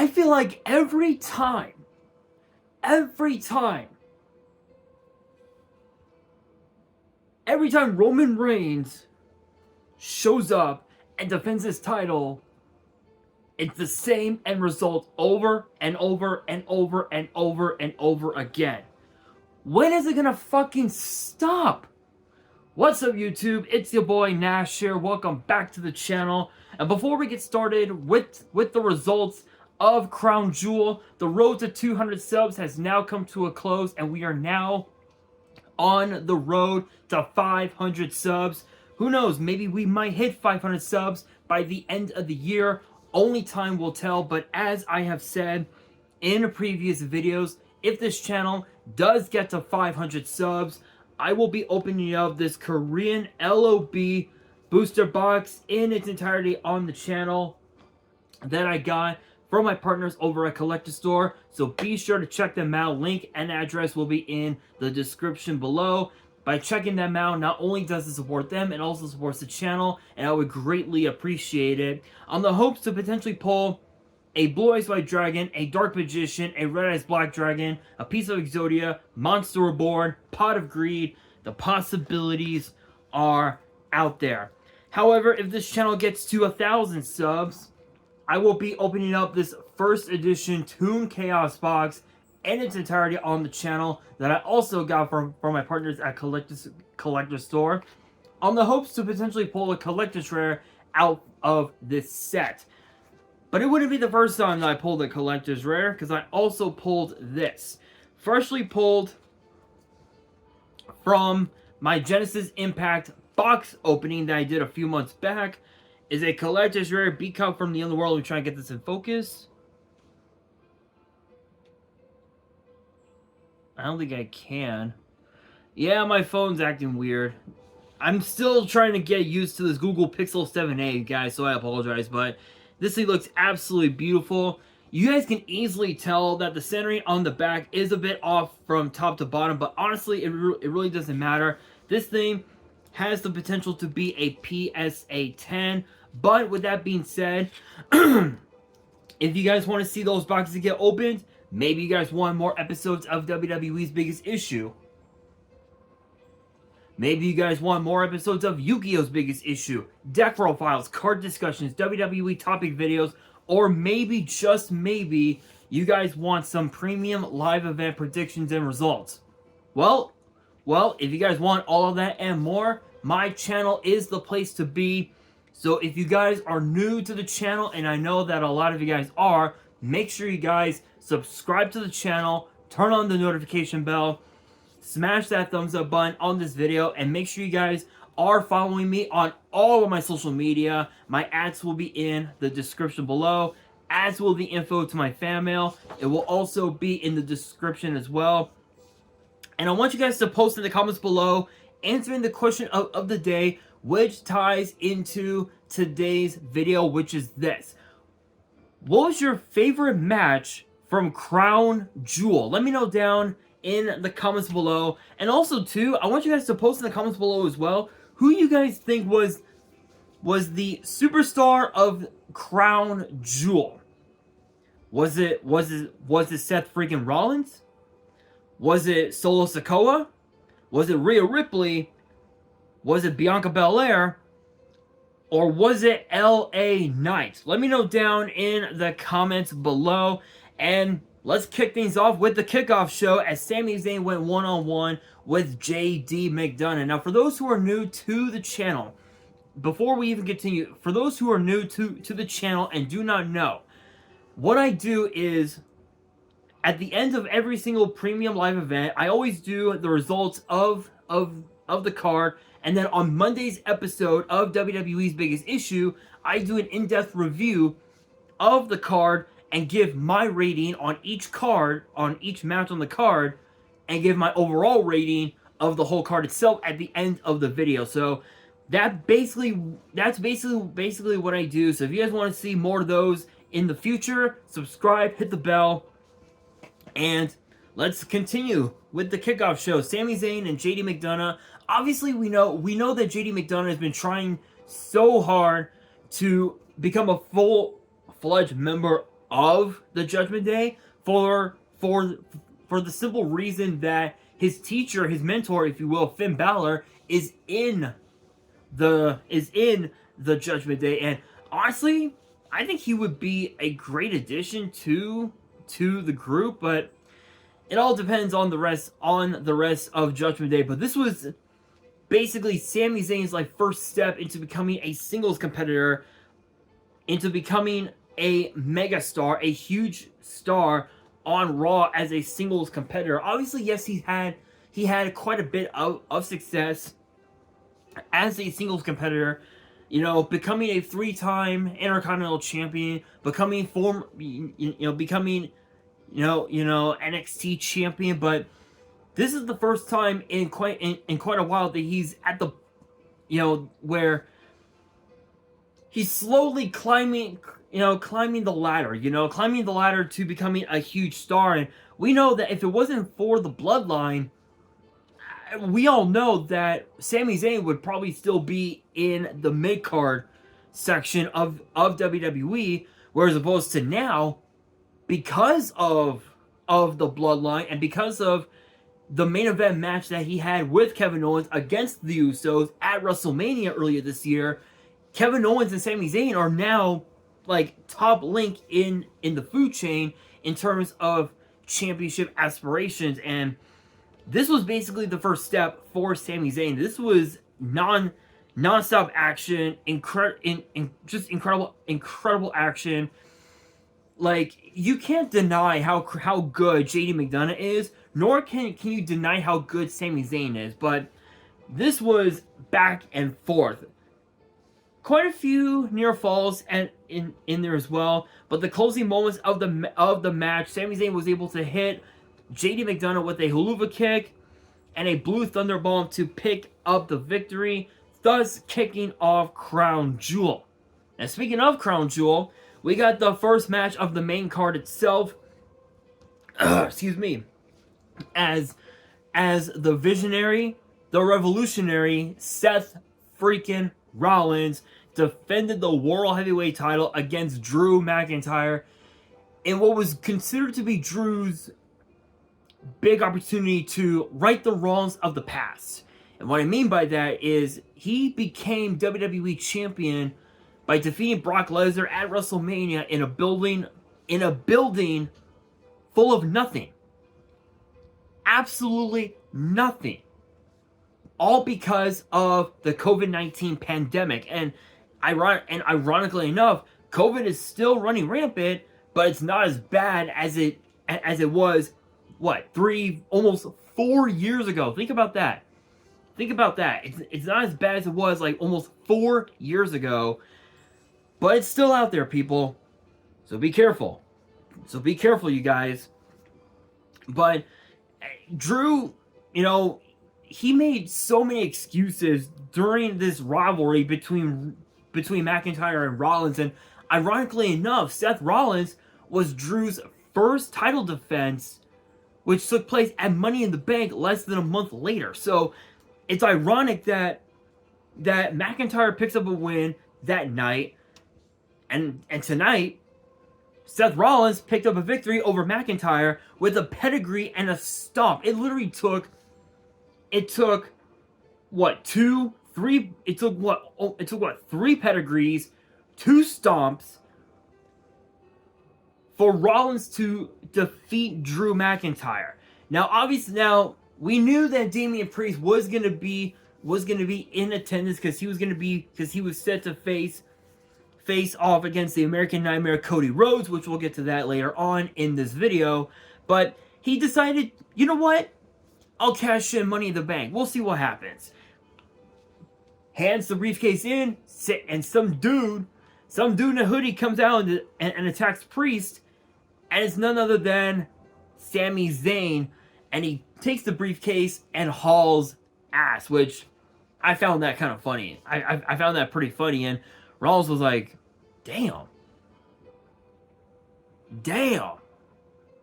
I feel like every time Roman Reigns shows up and defends his title, it's the same end result over and over and over and over and over again. When is it gonna fucking stop? What's up, YouTube? It's your boy Nash here. Welcome back to the channel. And before we get started with the results of Crown Jewel, the road to 200 subs has now come to a close, and we are now on the road to 500 subs. Who knows? Maybe we might hit 500 subs by the end of the year. Only time will tell. But as I have said in previous videos, if this channel does get to 500 subs, I will be opening up this Korean LOB booster box in its entirety on the channel that I got from my partners over at Collector Store. So be sure to check them out. Link and address will be in the description below. By checking them out, not only does it support them, it also supports the channel, and I would greatly appreciate it. On the hopes to potentially pull a Blue Eyes White Dragon, a Dark Magician, a Red Eyes Black Dragon, a Piece of Exodia, Monster Reborn, Pot of Greed. The possibilities are out there. However, if this channel gets to 1,000 subs, I will be opening up this first edition Toon Chaos box in its entirety on the channel that I also got from my partners at Collector Store, on the hopes to potentially pull a Collector's Rare out of this set. But it wouldn't be the first time that I pulled a Collector's Rare, because I also pulled this. Freshly pulled from my Genesis Impact box opening that I did a few months back is a Collector's Rare B-Cup from the Underworld. We try and get this in focus. I don't think I can. Yeah, my phone's acting weird. I'm still trying to get used to this Google Pixel 7a, guys, so I apologize, but this thing looks absolutely beautiful. You guys can easily tell that the centering on the back is a bit off from top to bottom, but honestly, it really doesn't matter. This thing has the potential to be a PSA 10, but with that being said, if you guys want to see those boxes get opened, maybe you guys want more episodes of WWE's Biggest Issue. Maybe you guys want more episodes of Yu-Gi-Oh's Biggest Issue, deck profiles, card discussions, WWE topic videos, or maybe, just maybe, you guys want some premium live event predictions and results. Well, if you guys want all of that and more, my channel is the place to be. So if you guys are new to the channel, and I know that a lot of you guys are, make sure you guys subscribe to the channel, turn on the notification bell, smash that thumbs up button on this video, and make sure you guys are following me on all of my social media. My ads will be in the description below, as will the info to my fan mail. It will also be in the description as well. And I want you guys to post in the comments below, answering the question of the day, which ties into today's video, which is this. What was your favorite match from Crown Jewel? Let me know down in the comments below. And also, too, I want you guys to post in the comments below as well who you guys think was the superstar of Crown Jewel. Was it Seth freaking Rollins? Was it Solo Sikoa? Was it Rhea Ripley? Was it Bianca Belair? Or was it LA Knight? Let me know down in the comments below. And let's kick things off with the kickoff show as Sami Zayn went one-on-one with JD McDonough. Now, for those who are new to the channel, before we even continue, for those who are new to the channel and do not know, what I do is, at the end of every single premium live event, I always do the results of the card. And then on Monday's episode of WWE's Biggest Issue, I do an in-depth review of the card and give my rating on each card, on each match on the card, and give my overall rating of the whole card itself at the end of the video. So that's basically what I do. So if you guys want to see more of those in the future, subscribe, hit the bell, and let's continue with the kickoff show. Sami Zayn and JD McDonough. Obviously, we know that JD McDonough has been trying so hard to become a full-fledged member of the Judgment Day for the simple reason that his teacher, his mentor, if you will, Finn Balor, is in the Judgment Day, and honestly, I think he would be a great addition to the group, but it all depends on the rest of Judgment Day. But this was basically Sami Zayn's like first step into becoming a singles competitor, into becoming a mega star, a huge star on Raw as a singles competitor. Obviously, yes, he had quite a bit of success as a singles competitor, you know, becoming a 3-time Intercontinental Champion, becoming NXT champion, but this is the first time in quite a while that he's at the, where he's slowly climbing the ladder to becoming a huge star. And we know that if it wasn't for the bloodline, we all know that Sami Zayn would probably still be in the mid-card section of WWE, whereas opposed to now, because of the bloodline and because of the main event match that he had with Kevin Owens against the Usos at WrestleMania earlier this year, Kevin Owens and Sami Zayn are now like top link in the food chain in terms of championship aspirations. And this was basically the first step for Sami Zayn. This was non-stop action, just incredible action. Like, you can't deny how good JD McDonough is, nor can you deny how good Sami Zayn is. But this was back and forth. Quite a few near falls and in there as well. But the closing moments of the match, Sami Zayn was able to hit JD McDonough with a haluva kick and a blue thunderbomb to pick up the victory, thus kicking off Crown Jewel. And speaking of Crown Jewel, we got the first match of the main card itself. Excuse me. As the visionary, the revolutionary Seth freaking Rollins defended the World Heavyweight title against Drew McIntyre in what was considered to be Drew's big opportunity to right the wrongs of the past. And what I mean by that is he became WWE champion by defeating Brock Lesnar at WrestleMania in a building full of nothing. Absolutely nothing. All because of the COVID-19 pandemic. And ironically enough, COVID is still running rampant, but it's not as bad as it was, almost 4 years ago. Think about that. It's not as bad as it was like almost 4 years ago, but it's still out there, people. So be careful. You guys. But Drew, he made so many excuses during this rivalry between McIntyre and Rollins. And ironically enough, Seth Rollins was Drew's first title defense, which took place at Money in the Bank less than a month later. So it's ironic that McIntyre picks up a win that night, and tonight Seth Rollins picked up a victory over McIntyre with a pedigree and a stomp. It literally took three pedigrees, 2 stomps for Rollins to defeat Drew McIntyre. Now, obviously, we knew that Damian Priest was gonna be in attendance because he was set to face off against the American Nightmare Cody Rhodes, which we'll get to that later on in this video. But he decided, you know what? I'll cash in Money in the Bank. We'll see what happens. Hands the briefcase in, and some dude in a hoodie comes out and attacks Priest, and it's none other than Sami Zayn, and he takes the briefcase and hauls ass, which I found that kind of funny. I found that pretty funny, and Rollins was like, damn.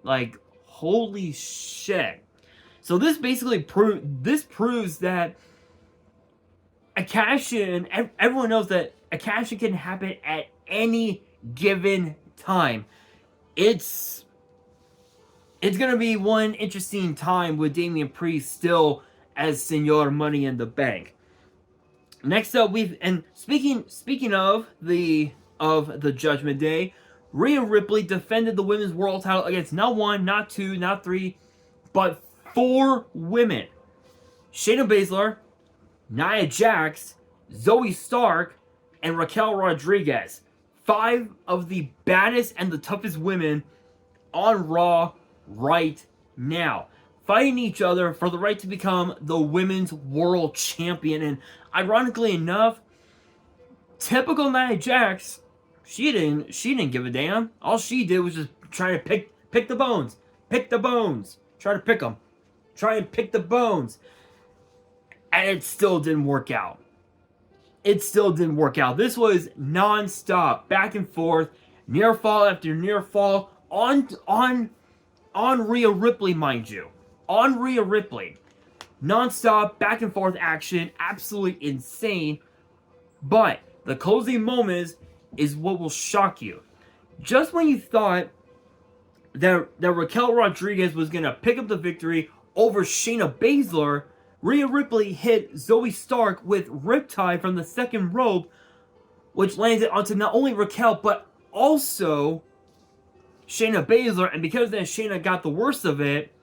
Like, holy shit. So this basically proves that a cash-in, everyone knows that a cash-in can happen at any given time. it's gonna be one interesting time with Damian Priest still as Senor Money in the Bank. Next up, speaking of the Judgment Day, Rhea Ripley defended the women's world title against not one, not two, not three, but 4 women: Shayna Baszler, Nia Jax, Zoe Stark, and Raquel Rodriguez. 5 of the baddest and the toughest women on Raw right now, fighting each other for the right to become the women's world champion. And ironically enough, typical Nia Jax, she didn't give a damn. All she did was just try to pick the bones, try to pick them, try and pick the bones, and it still didn't work out. This was non-stop, back and forth, near fall after near fall on Rhea Ripley, mind you. On Rhea Ripley. Non-stop, back and forth action. Absolutely insane. But the closing moments is what will shock you. Just when you thought that Raquel Rodriguez was going to pick up the victory over Shayna Baszler, Rhea Ripley hit Zoe Stark with Riptide from the second rope, which landed onto not only Raquel, but also Shayna Baszler. And because then Shayna got the worst of it,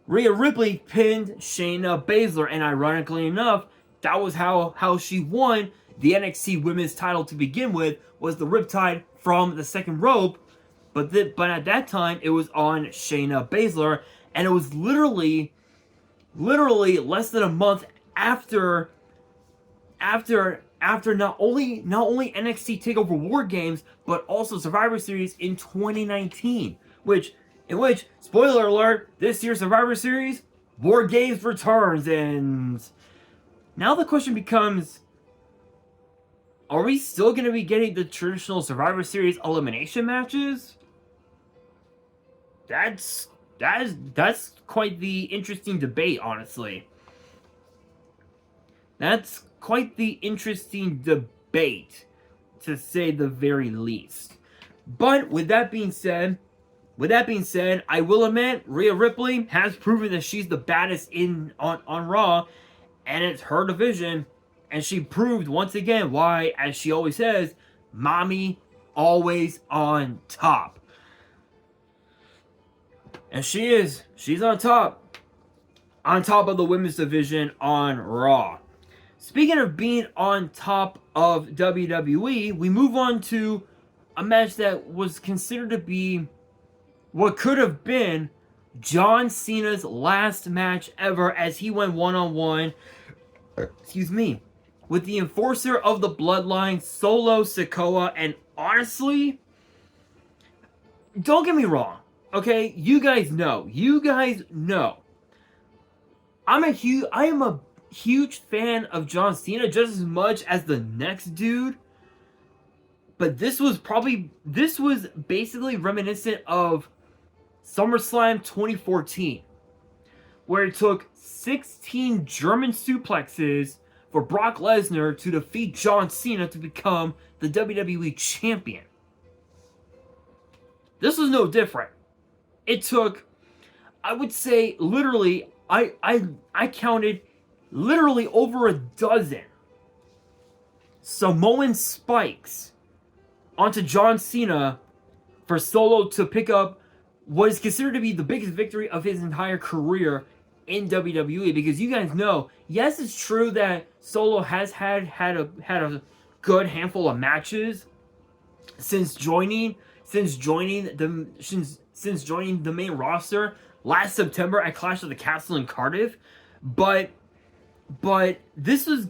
Rhea Ripley pinned Shayna Baszler. And ironically enough, that was how she won the NXT Women's title to begin with, was the Riptide from the second rope. But at that time, it was on Shayna Baszler. And it was literally less than a month after not only NXT TakeOver War Games, but also Survivor Series in 2019, in which, spoiler alert, this year's Survivor Series, War Games returns. And now the question becomes, are we still going to be getting the traditional Survivor Series elimination matches? That's quite the interesting debate, honestly. That's quite the interesting debate, to say the very least. But with that being said, I will admit, Rhea Ripley has proven that she's the baddest on Raw, and it's her division, and she proved once again why, as she always says, mommy always on top. And she's on top of the women's division on Raw. Speaking of being on top of WWE, we move on to a match that was considered to be what could have been John Cena's last match ever, as he went one-on-one, with the enforcer of the Bloodline, Solo Sikoa. And honestly, don't get me wrong, okay? You guys know. I am a huge fan of John Cena, just as much as the next dude. But this was basically reminiscent of SummerSlam 2014, where it took 16 German suplexes for Brock Lesnar to defeat John Cena to become the WWE champion. This was no different. It took, I would say, literally, I counted literally over a dozen Samoan spikes onto John Cena for Solo to pick up what is considered to be the biggest victory of his entire career in WWE. Because you guys know, yes, it's true that Solo has had a good handful of matches since joining the main roster last September at Clash of the Castle in Cardiff, but this was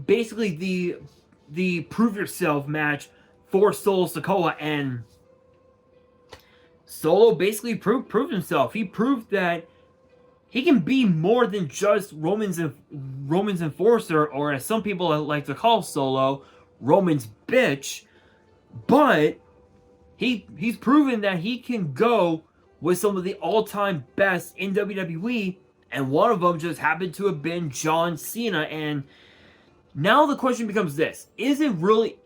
basically the prove yourself match for Solo Sikoa, and Solo basically proved himself. He proved that he can be more than just Roman's enforcer, or as some people like to call Solo, Roman's bitch. But he's proven that he can go with some of the all-time best in WWE, and one of them just happened to have been John Cena. And Now the question becomes this: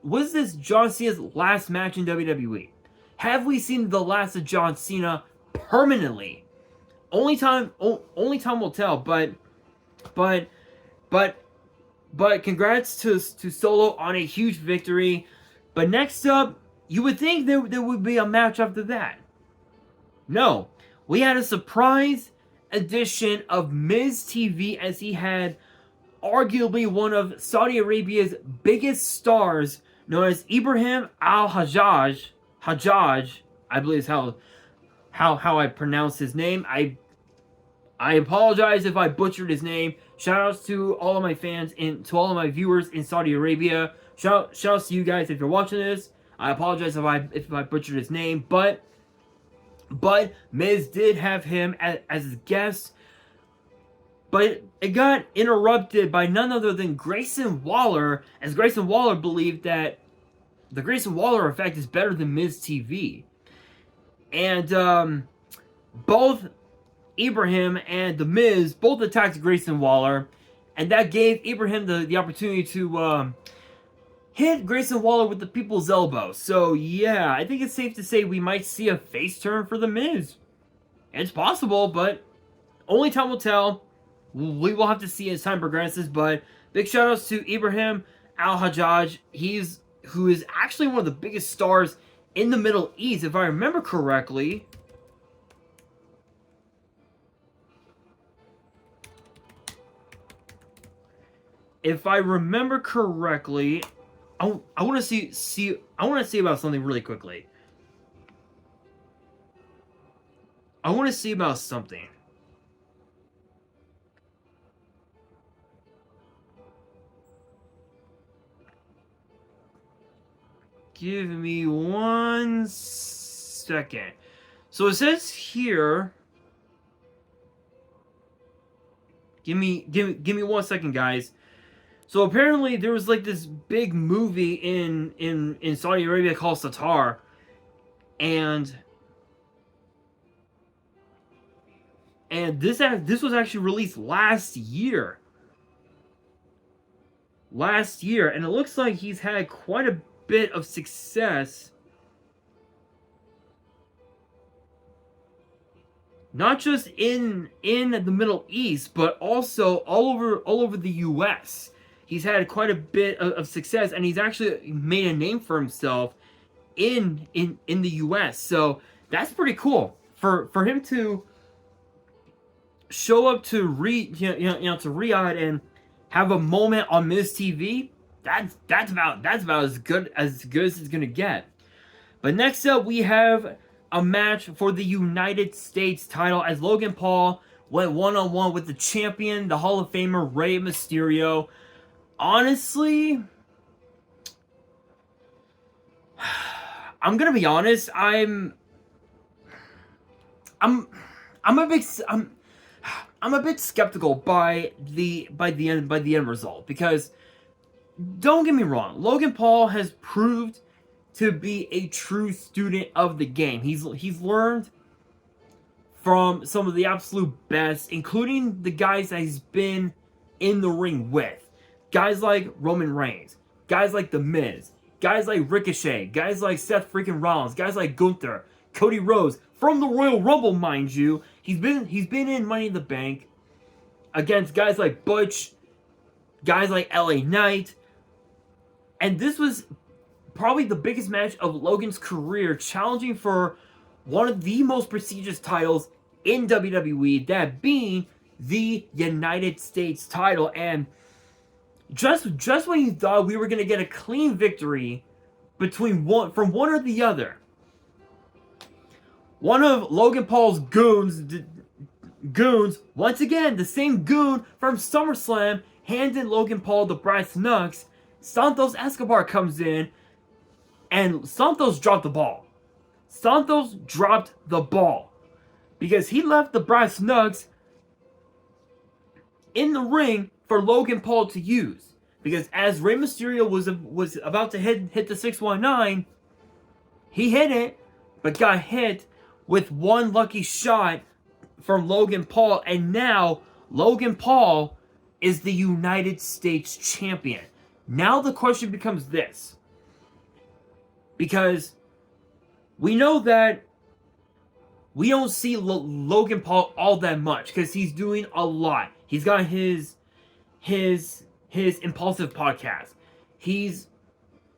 was this John Cena's last match in WWE? Have we seen the last of John Cena permanently? Only time will tell. But congrats to Solo on a huge victory. But next up, you would think there would be a match after that. No, we had a surprise edition of Miz TV, as he had arguably one of Saudi Arabia's biggest stars, known as Ibrahim Al-Hajjaj. I believe is how I pronounce his name. I apologize if I butchered his name. Shoutouts to all of my fans and to all of my viewers in Saudi Arabia. Shoutouts to you guys if you're watching this. I apologize if I butchered his name, but Miz did have him as his guest. But it got interrupted by none other than Grayson Waller, as Grayson Waller believed that the Grayson Waller effect is better than Miz TV. And both Ibrahim and The Miz both attacked Grayson Waller, and that gave Ibrahim the opportunity to hit Grayson Waller with the people's elbow. So yeah, I think it's safe to say we might see a face turn for The Miz. It's possible, but only time will tell. We will have to see as time progresses, but big shoutouts to Ibrahim Al-Hajjaj. Who is actually one of the biggest stars in the Middle East, if I remember correctly. If I remember correctly, I want to see about something really quickly. I want to see about something. Give me 1 second. So it says here. Give me 1 second, guys. So apparently there was like this big movie in Saudi Arabia called Satar, and this was actually released last year. And it looks like he's had quite a bit of success, not just in the Middle East, but also all over the US. He's had quite a bit of success, and he's actually made a name for himself in the US. So that's pretty cool for him to show up to Riyadh and have a moment on Miz TV. That's about as good as it's gonna get. But next up, we have a match for the United States title, as Logan Paul went one-on-one with the champion, the Hall of Famer Rey Mysterio. Honestly, I'm gonna be honest. I'm a bit skeptical by the end result, because don't get me wrong, Logan Paul has proved to be a true student of the game. He's learned from some of the absolute best, including the guys that he's been in the ring with. Guys like Roman Reigns, guys like The Miz, guys like Ricochet, guys like Seth freaking Rollins, guys like Gunther, Cody Rhodes, from the Royal Rumble, mind you. He's been in Money in the Bank against guys like Butch, guys like LA Knight. And this was probably the biggest match of Logan's career, challenging for one of the most prestigious titles in WWE, that being the United States title. And just when you thought we were going to get a clean victory from one or the other, one of Logan Paul's goons, once again, the same goon from SummerSlam, handed Logan Paul the brass knucks. Santos Escobar comes in, and Santos dropped the ball. Because he left the brass knucks in the ring for Logan Paul to use. Because as Rey Mysterio was about to hit the 619, he hit it, but got hit with one lucky shot from Logan Paul. And now Logan Paul is the United States champion. Now the question becomes this. Because we know that we don't see Logan Paul all that much because he's doing a lot. He's got his impulsive podcast. He's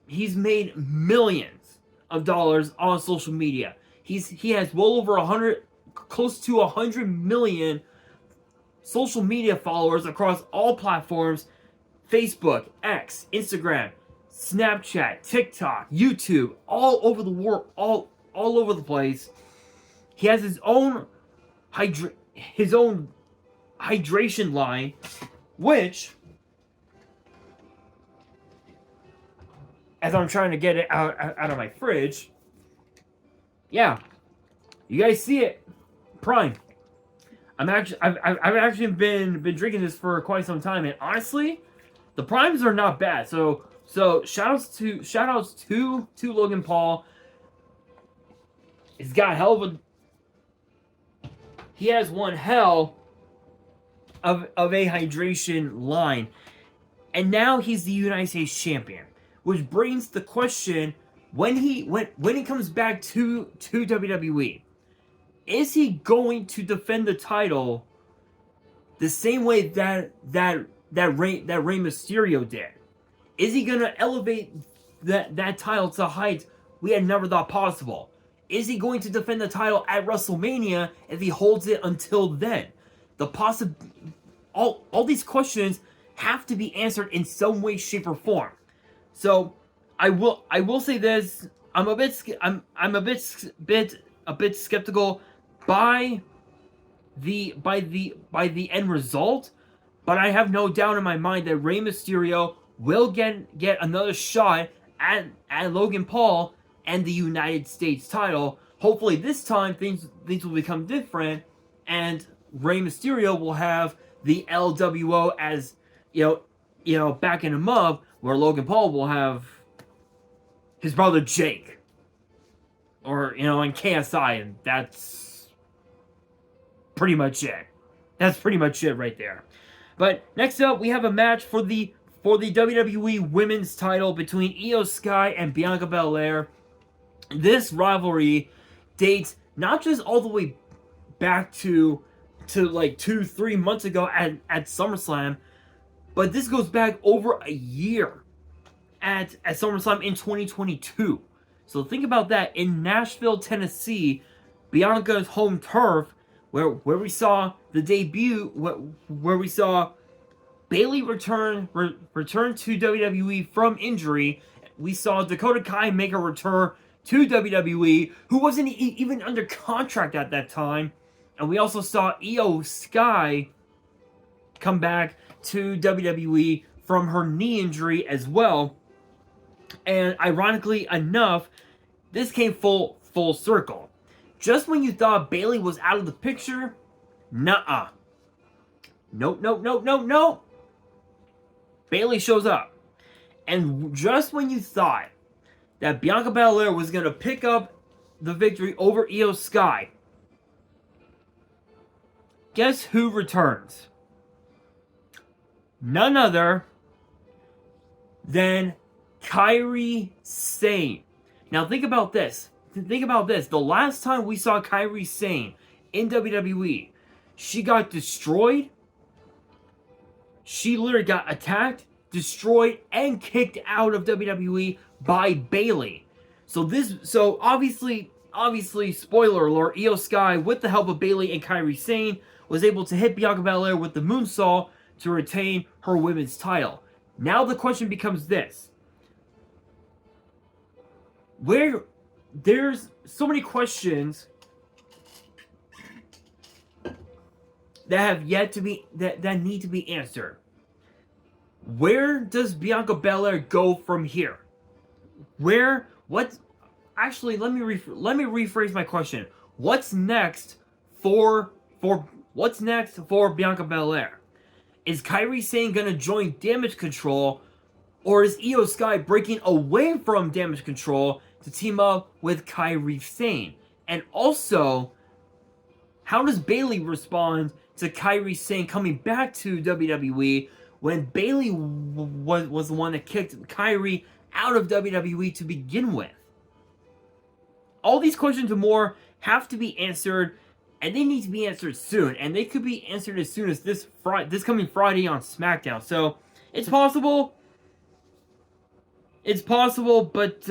made millions of dollars on social media. He has well over 100, close to 100 million social media followers across all platforms: Facebook, X, Instagram, Snapchat, TikTok, YouTube, all over the world, all over the place. He has his own hydration line, which, as I'm trying to get it out of my fridge, yeah, you guys see it, Prime. I've actually been drinking this for quite some time, and honestly, the Primes are not bad. So shout outs to Logan Paul. He's got he has one hell of a hydration line. And now he's the United States champion. Which brings the question, when he comes back to WWE, is he going to defend the title the same way that Rey Mysterio did? Is he gonna elevate that title to heights we had never thought possible? Is he going to defend the title at WrestleMania if he holds it until then? All these questions have to be answered in some way, shape, or form. So I will say this: I'm a bit skeptical by the end result, but I have no doubt in my mind that Rey Mysterio will get another shot at Logan Paul and the United States title. Hopefully this time things will become different, and Rey Mysterio will have the LWO as backing him up, where Logan Paul will have his brother Jake, or and KSI, and that's pretty much it. That's pretty much it right there. But next up, we have a match for the WWE Women's title between Io Sky and Bianca Belair. This rivalry dates not just all the way back to like 2-3 months ago at SummerSlam, but this goes back over a year at SummerSlam in 2022. So think about that. In Nashville, Tennessee, Bianca's home turf, where we saw the debut, where we saw Bayley return to WWE from injury. We saw Dakota Kai make a return to WWE, who wasn't even under contract at that time. And we also saw Io Sky come back to WWE from her knee injury as well. And ironically enough, this came full circle. Just when you thought Bayley was out of the picture, nuh-uh. Nope. Bayley shows up. And just when you thought that Bianca Belair was going to pick up the victory over Io Sky, guess who returns? None other than Kairi Sane. Now think about this. The last time we saw Kairi Sane in WWE, she got destroyed. She literally got attacked, destroyed, and kicked out of WWE by Bayley. So obviously, spoiler alert, Io Sky, with the help of Bayley and Kairi Sane, was able to hit Bianca Belair with the moonsault to retain her women's title. Now the question becomes this: there's so many questions that have yet to be that need to be answered. Where does Bianca Belair go from here? Actually, let me rephrase my question. What's next for Bianca Belair? Is Kairi Sane gonna join Damage Control, or is Io Sky breaking away from Damage Control to team up with Kairi Sane? And also, how does Bayley respond to Kairi Sane coming back to WWE when Bayley was the one that kicked Kyrie out of WWE to begin with? All these questions and more have to be answered, and they need to be answered soon. And they could be answered as soon as this coming Friday on SmackDown. So it's possible. It's possible, but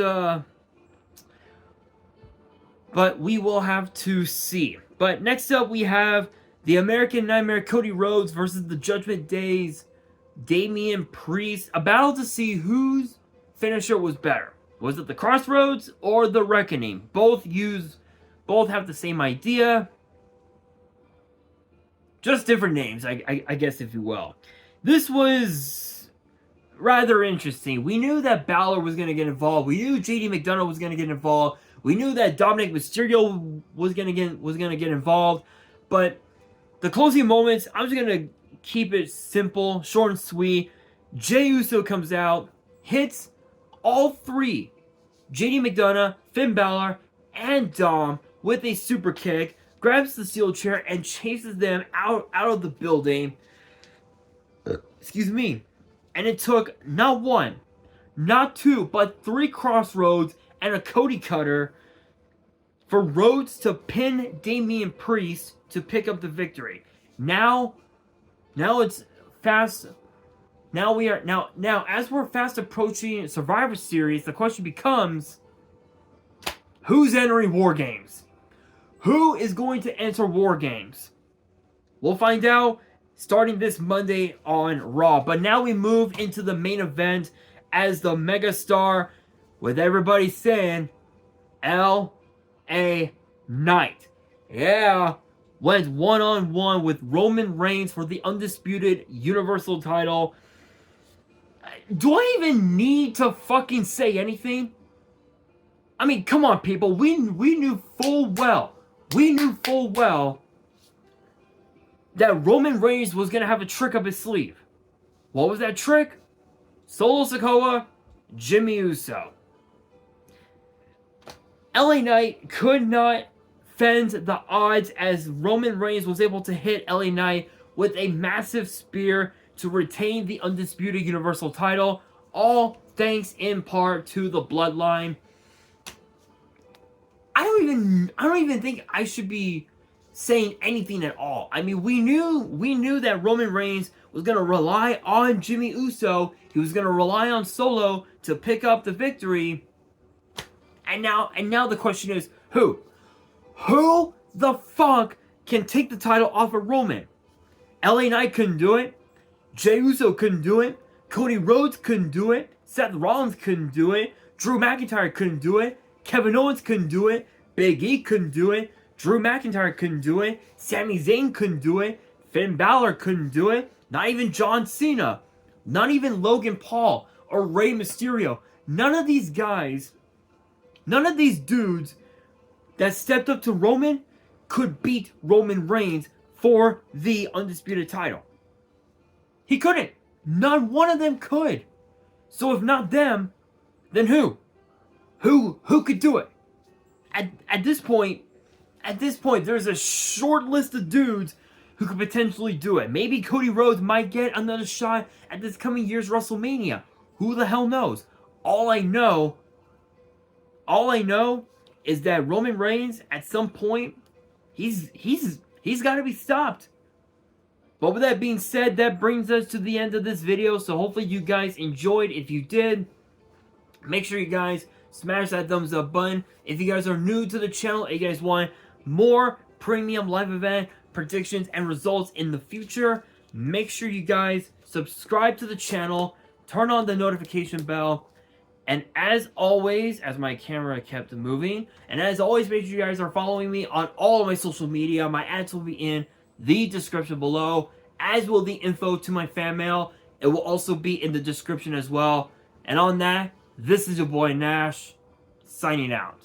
we will have to see. But next up, we have the American Nightmare Cody Rhodes versus the Judgment Day's Damian Priest. A battle to see whose finisher was better. Was it the Crossroads or the Reckoning? Both have the same idea. Just different names, I guess, if you will. This was rather interesting. We knew that Balor was going to get involved. We knew JD McDonough was going to get involved. We knew that Dominic Mysterio was going to get involved. But the closing moments, I'm just going to keep it simple, short and sweet. Jey Uso comes out, hits all three, JD McDonough, Finn Balor, and Dom, with a super kick, grabs the steel chair, and chases them out of the building. Excuse me. And it took not one, not two, but 3 Crossroads and a Cody Cutter for Rhodes to pin Damian Priest to pick up the victory. Now it's fast. Now as we're fast approaching Survivor Series, the question becomes, who's entering War Games? Who is going to enter War Games? We'll find out starting this Monday on Raw. But now we move into the main event as the megastar, with everybody saying, L.A. Knight. Yeah, went one-on-one with Roman Reigns for the undisputed Universal title. Do I even need to fucking say anything? I mean, come on, people. We knew full well that Roman Reigns was going to have a trick up his sleeve. What was that trick? Solo Sikoa, Jimmy Uso. LA Knight could not fend the odds as Roman Reigns was able to hit LA Knight with a massive spear to retain the undisputed Universal title, all thanks in part to the Bloodline. I don't even think I should be saying anything at all. I mean, we knew that Roman Reigns was going to rely on Jimmy Uso. He was going to rely on Solo to pick up the victory. And now the question is, who? Who the fuck can take the title off of Roman? LA Knight couldn't do it. Jey Uso couldn't do it. Cody Rhodes couldn't do it. Seth Rollins couldn't do it. Drew McIntyre couldn't do it. Kevin Owens couldn't do it. Big E couldn't do it. Drew McIntyre couldn't do it. Sami Zayn couldn't do it. Finn Balor couldn't do it. Not even John Cena. Not even Logan Paul or Rey Mysterio. None of these guys, none of these dudes that stepped up to Roman could beat Roman Reigns for the undisputed title. He couldn't. Not one of them could. So if not them, then who? Who could do it? At this point, there's a short list of dudes who could potentially do it. Maybe Cody Rhodes might get another shot at this coming year's WrestleMania. Who the hell knows? All I know is that Roman Reigns, at some point, he's got to be stopped. But with that being said, that brings us to the end of this video. So hopefully you guys enjoyed. If you did, make sure you guys smash that thumbs up button. If you guys are new to the channel and you guys want more premium live event predictions and results in the future, make sure you guys subscribe to the channel, turn on the notification bell, and as always, as my camera kept moving, and as always, make sure you guys are following me on all of my social media. My ads will be in the description below, as will the info to my fan mail. It will also be in the description as well. And on that, this is your boy Nash, signing out.